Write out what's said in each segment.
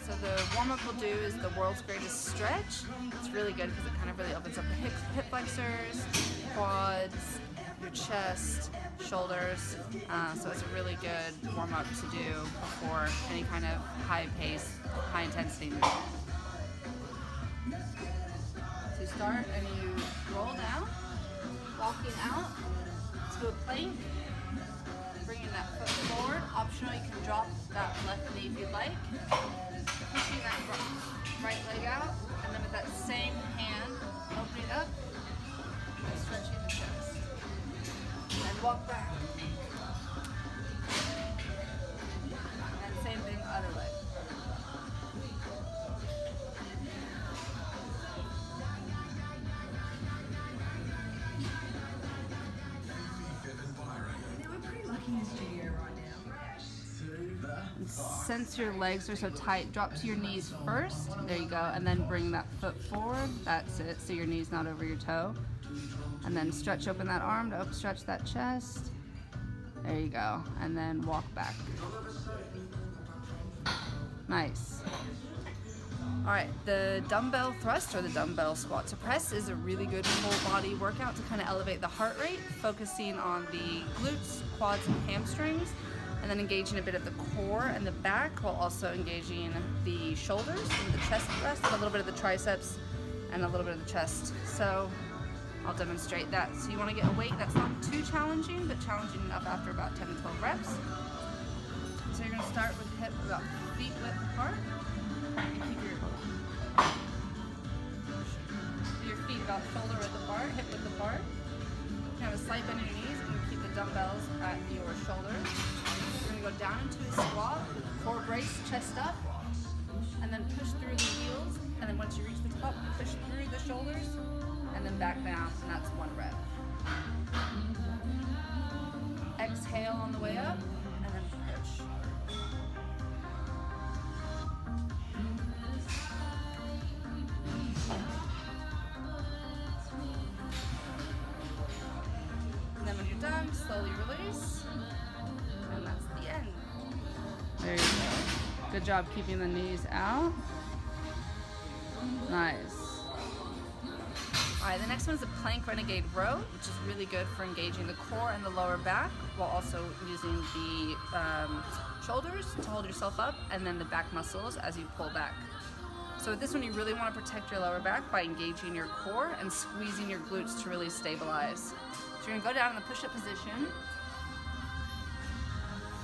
So the warm-up we'll do is the world's greatest stretch. It's really good because it kind of really opens up the hip flexors, quads, your chest, shoulders. So it's a really good warm-up to do before any kind of high-pace, high-intensity movement. So you start and you roll down, walking out to a plank, bringing that foot forward. Optional, you can drop that left knee if you'd like. Pushing that right leg out, and then with that same hand, opening it up, and stretching the chest. And walk back. And same thing, other leg. Since your legs are so tight, drop to your knees first. There you go. And then bring that foot forward. That's it. So your knee's not over your toe. And then stretch open that arm to stretch that chest. There you go. And then walk back. Nice. All right, the dumbbell thrust or the dumbbell squat to press is a really good full body workout to kind of elevate the heart rate, focusing on the glutes, quads, and hamstrings, and then engaging a bit of the core and the back while also engaging the shoulders and the chest thrust, and a little bit of the triceps and a little bit of the chest. So I'll demonstrate that. So you want to get a weight that's not too challenging, but challenging enough after about 10 to 12 reps. So you're going to start with hip about feet width apart. You keep your feet about shoulder width apart, hip width apart. You have a slight bend in your knees, and you keep the dumbbells at your shoulders. You're going to go down into a squat, core brace, chest up, and then push through the heels. And then once you reach the top, push through the shoulders, and then back down, and that's one rep. Exhale on the way up, and then push. And then when you're done, slowly release, and that's the end. There you go. Good job keeping the knees out. Nice. All right, the next one is a plank renegade row, which is really good for engaging the core and the lower back while also using the shoulders to hold yourself up and then the back muscles as you pull back. So with this one, you really want to protect your lower back by engaging your core and squeezing your glutes to really stabilize. So you're going to go down in the push-up position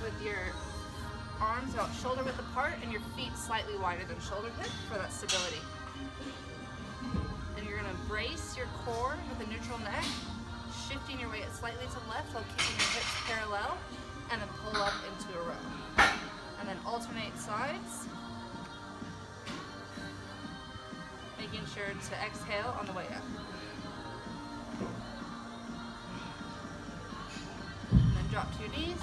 with your arms about shoulder width apart and your feet slightly wider than shoulder width for that stability. And you're going to brace your core with a neutral neck, shifting your weight slightly to the left while keeping your hips parallel, and then pull up into a row. And then alternate sides, making sure to exhale on the way up. And then drop to your knees.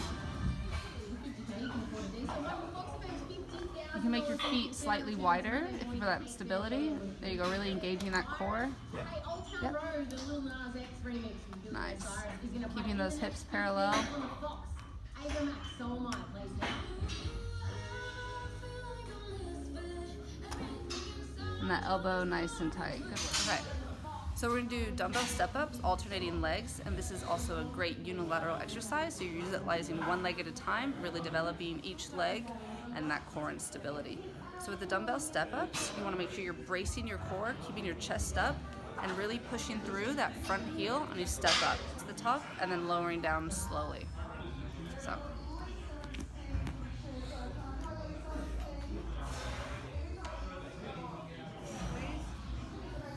You can make your feet slightly wider for that stability. There you go, really engaging that core. Yep. Nice. Keeping those hips parallel. And that elbow nice and tight. Good work. Okay. So we're going to do dumbbell step-ups, alternating legs, and this is also a great unilateral exercise. So you're utilizing one leg at a time, really developing each leg and that core and stability. So with the dumbbell step-ups, you want to make sure you're bracing your core, keeping your chest up, and really pushing through that front heel, and you step up to the top and then lowering down slowly. So.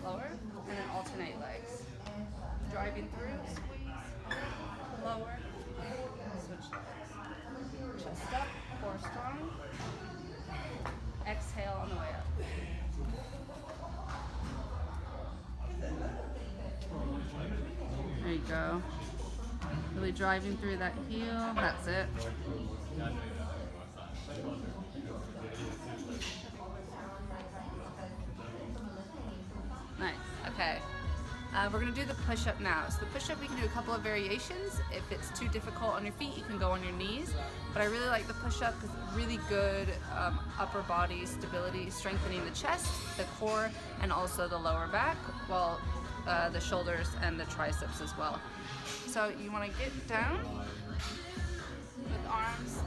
Lower, and then alternate legs. Driving through, squeeze, lower, switch legs. Chest up, core strong. Exhale on the way up. There you go. Really driving through that heel. That's it. Nice. Okay. we're gonna do the push-up now. So the push-up, we can do a couple of variations. If it's too difficult on your feet, you can go on your knees. But I really like the push-up because it's really good upper body stability, strengthening the chest, the core, and also the lower back, while the shoulders and the triceps as well. So you wanna get down with arms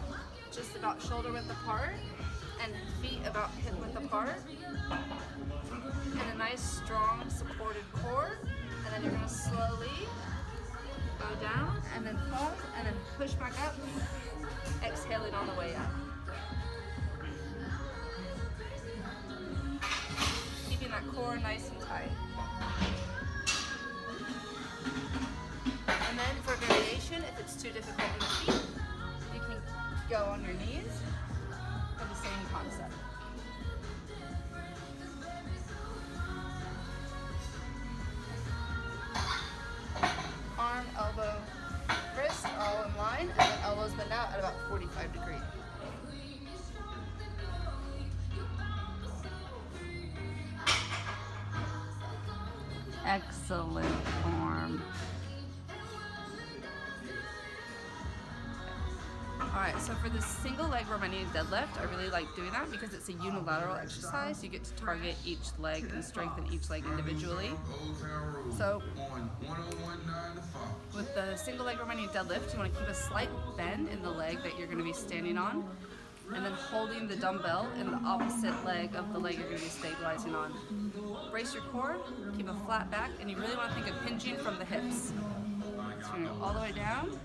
just about shoulder width apart and feet about hip width apart. And a nice strong supported core. And then you're gonna slowly go down and then pause and then push back up, exhaling on the way up. Keeping that core nice and tight. And then for variation, if it's too difficult on the feet, you can go on your knees for the same concept. Arm, elbow, wrist, all in line, and then elbows bend out at about 45 degrees. Excellent form. Alright, so for the single leg Romanian deadlift, I really like doing that because it's a unilateral exercise. You get to target each leg and strengthen each leg individually. So, with the single leg Romanian deadlift, you want to keep a slight bend in the leg that you're going to be standing on, and then holding the dumbbell in the opposite leg of the leg you're going to be stabilizing on. Brace your core, keep a flat back, and you really want to think of hinging from the hips. So you're going to go all the way down,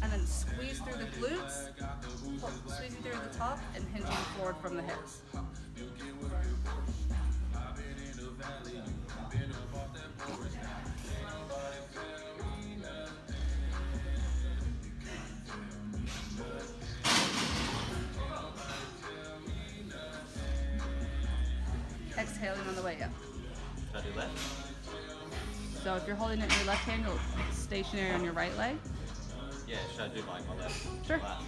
and then squeeze through the glutes, squeezing through the top, and hinging forward from the hips. Exhaling on the way up. Should I do left? So if you're holding it in your left hand, you'll stationary on your right leg. Yeah, should I do like my left? Sure. Left.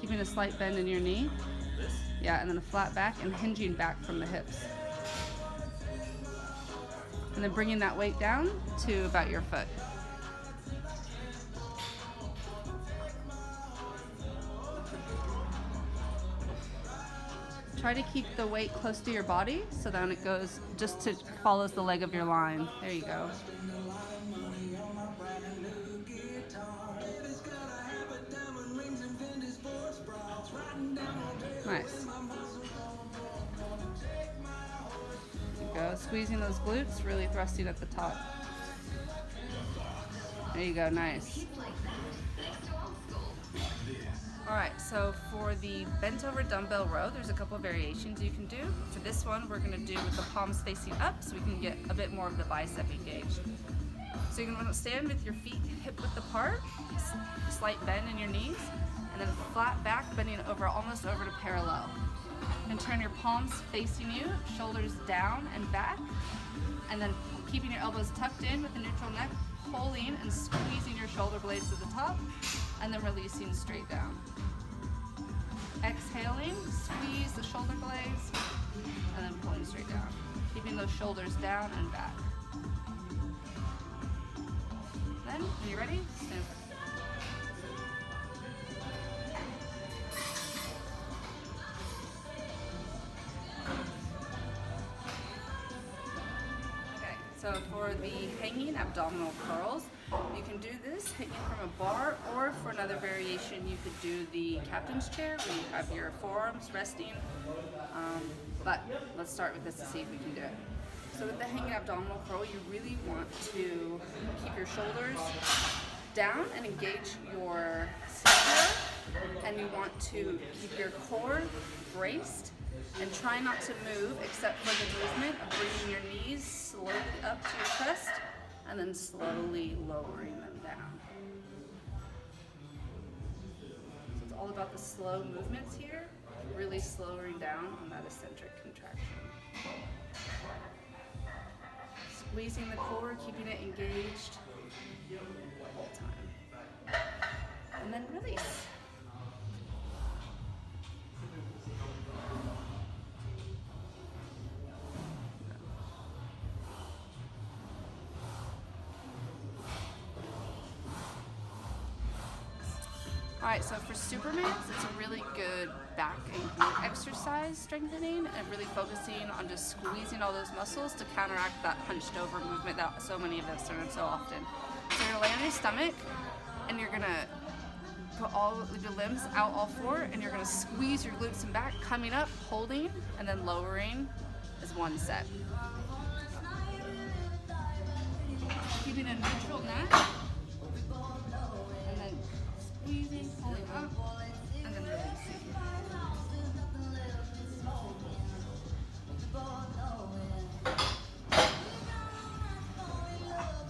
Keeping a slight bend in your knee. This? Yeah, and then a flat back and hinging back from the hips. And then bringing that weight down to about your foot. Try to keep the weight close to your body so then it goes just to follows the leg of your line. There you go. Nice. There you go. Squeezing those glutes, really thrusting at the top. There you go, nice. Alright, so for the bent over dumbbell row, there's a couple of variations you can do. For this one, we're going to do with the palms facing up so we can get a bit more of the bicep engaged. So you're going to stand with your feet hip width apart, slight bend in your knees, and then flat back, bending over almost over to parallel. And turn your palms facing you, shoulders down and back, and then keeping your elbows tucked in with a neutral neck, pulling and squeezing your shoulder blades to the top, and then releasing straight down. Exhaling, squeeze the shoulder blades, and then pulling straight down. Keeping those shoulders down and back. Then, when you're ready, stand up. So for the hanging abdominal curls, you can do this hanging from a bar, or for another variation, you could do the captain's chair where you have your forearms resting. But let's start with this to see if we can do it. So with the hanging abdominal curl, you really want to keep your shoulders down and engage your scapula, and you want to keep your core braced and try not to move except for the movement of bringing your knees slowly up to your chest and then slowly lowering them down. So it's all about the slow movements here, really slowing down on that eccentric contraction. Squeezing the core, keeping it engaged the whole time. And then release. Alright, so for Supermans, it's a really good back and glute exercise strengthening and really focusing on just squeezing all those muscles to counteract that hunched over movement that so many of us are in so often. So you're gonna lay on your stomach and you're gonna put all of your limbs out all four and you're gonna squeeze your glutes and back, coming up, holding, and then lowering is one set. Keeping a neutral neck. Squeezing, pulling up, and then releasing.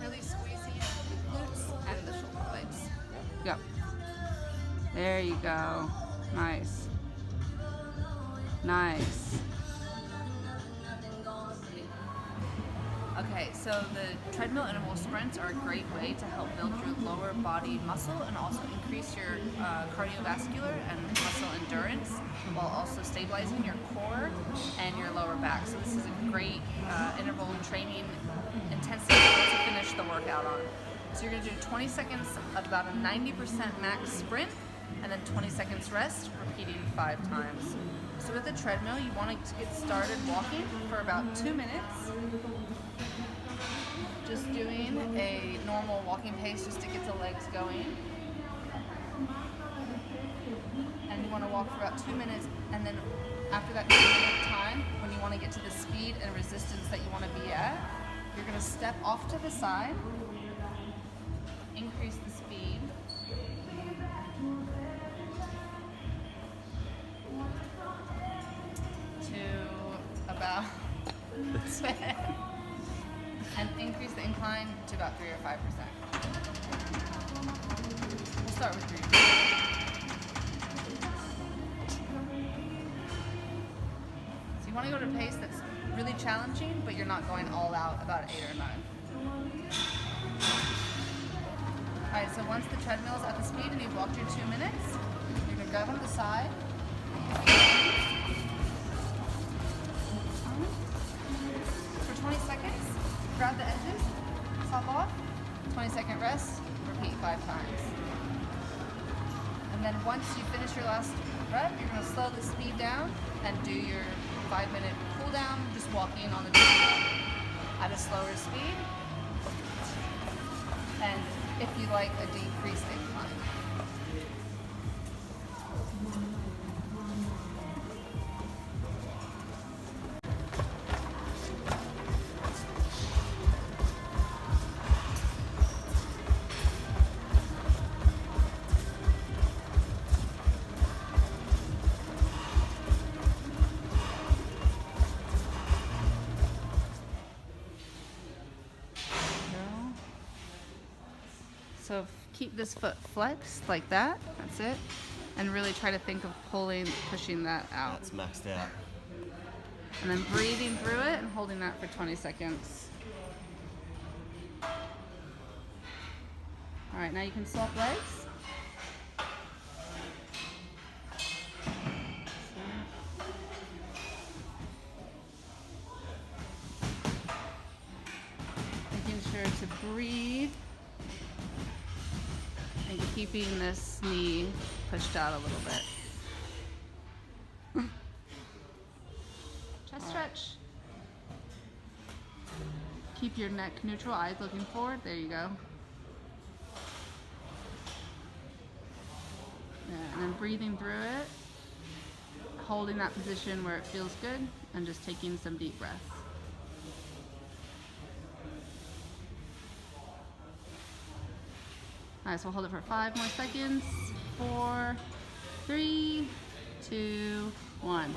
Really squeezing the glutes and the shoulder blades. Yep. There you go. Nice. Nice. Okay, so the treadmill interval sprints are a great way to help build your lower body muscle and also increase your cardiovascular and muscle endurance while also stabilizing your core and your lower back. So this is a great interval training intensity to finish the workout on. So you're going to do 20 seconds of about a 90% max sprint and then 20 seconds rest, repeating 5 times. So with the treadmill, you want to get started walking for about 2 minutes. Just doing a normal walking pace just to get the legs going. And you want to walk for about 2 minutes, and then after that 2 minute time, when you want to get to the speed and resistance that you want to be at, you're going to step off to the side, increase the speed. To about 10. And increase the incline to about 3 or 5%. We'll start with 3. So you want to go to a pace that's really challenging, but you're not going all out, about 8 or 9. Alright, so once the treadmill is at the speed and you've walked your 2 minutes, you're going to grab on the side. For 20 seconds. Grab the edges, top off, 20-second rest, repeat 5 times. And then once you finish your last rep, you're going to slow the speed down and do your 5-minute cool down, just walking on the treadmill at a slower speed. And if you like, a decreased incline. So keep this foot flexed like that. That's it. And really try to think of pushing that out. That's maxed out. And then breathing through it and holding that for 20 seconds. All right, now you can swap legs. Making sure to breathe. And keeping this knee pushed out a little bit. Chest stretch. Keep your neck neutral, eyes looking forward. There you go. Yeah, and then breathing through it, holding that position where it feels good, and just taking some deep breaths. Alright, so we'll hold it for 5 more seconds. 4, 3, 2, 1.